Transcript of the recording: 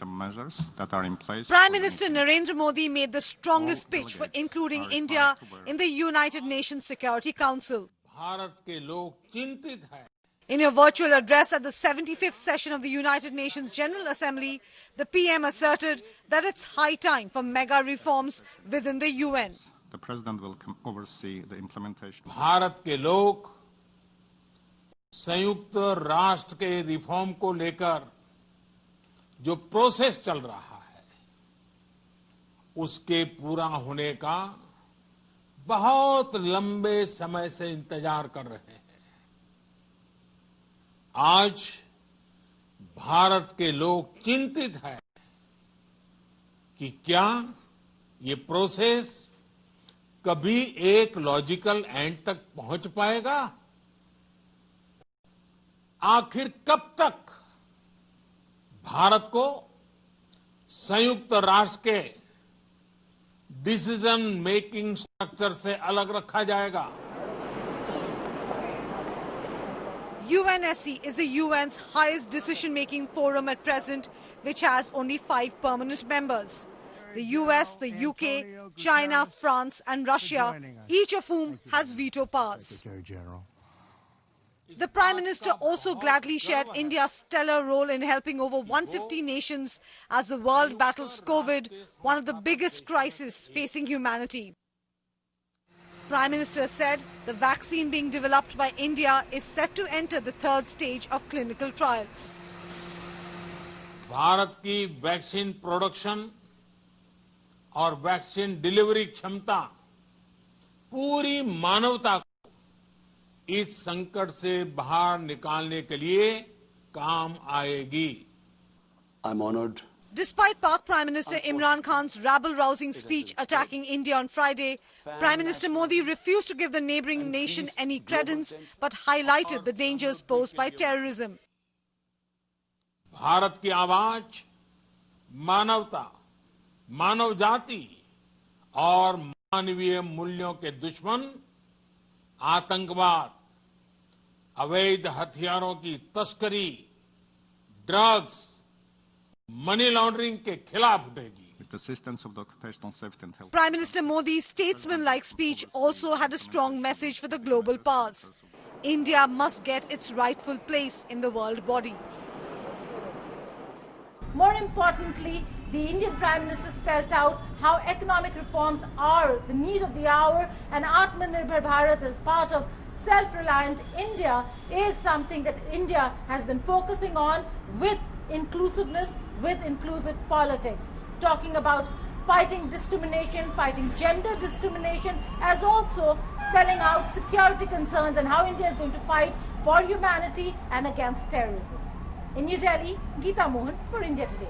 measures that are in place. Prime Minister Narendra Modi made the strongest pitch for including India in the United Nations Security Council. In a virtual address at the 75th session of the United Nations General Assembly, the PM asserted that it's high time for mega reforms within the UN. The President will oversee the implementation. Bharat के लोग संयुक्त राष्ट्र के reform को लेकर जो process चल रहा है उसके पूरा होने का बहुत लंबे समय से इंतजार कर रहे हैं। आज भारत के लोग चिंतित हैं कि क्या ये प्रोसेस कभी एक लॉजिकल एंड तक पहुंच पाएगा? आखिर कब तक भारत को संयुक्त राष्ट्र के डिसीजन मेकिंग स्ट्रक्चर से अलग रखा जाएगा? UNSC is the UN's highest decision-making forum at present, which has only 5 permanent members. The US, the UK, China, France and Russia, each of whom has veto powers. The Prime Minister also gladly shared India's stellar role in helping over 150 nations as the world battles COVID, one of the biggest crises facing humanity. Prime Minister said the vaccine being developed by India is set to enter the 3rd stage of clinical trials. Bharat की vaccine production और vaccine delivery क्षमता पूरी मानवता को इस संकट से बाहर निकालने के लिए काम आएगी। I'm honored. Despite Pak Prime Minister Imran Khan's rabble-rousing speech attacking India on Friday, Prime Minister Modi refused to give the neighbouring nation any credence but highlighted the dangers posed by terrorism. Bharat की आवाज मानवता, मानव जाति और मानवीय मूल्यों के दुश्मन आतंकवाद, अवैध हथियारों की तस्करी, ड्रग्स, मनी लॉन्ड्रिंग के खिलाफ उठेगी। With the assistance of the Occupational Safety and Health. Prime Minister Modi's statesman-like speech also had a strong message for the global powers. India must get its rightful place in the world body. More importantly, the Indian Prime Minister spelled out how economic reforms are the need of the hour, and Atmanirbhar Bharat as part of self-reliant India is something that India has been focusing on with inclusiveness, with inclusive politics, talking about fighting discrimination, fighting gender discrimination, as also spelling out security concerns and how India is going to fight for humanity and against terrorism. In New Delhi, Geeta Mohan for India Today.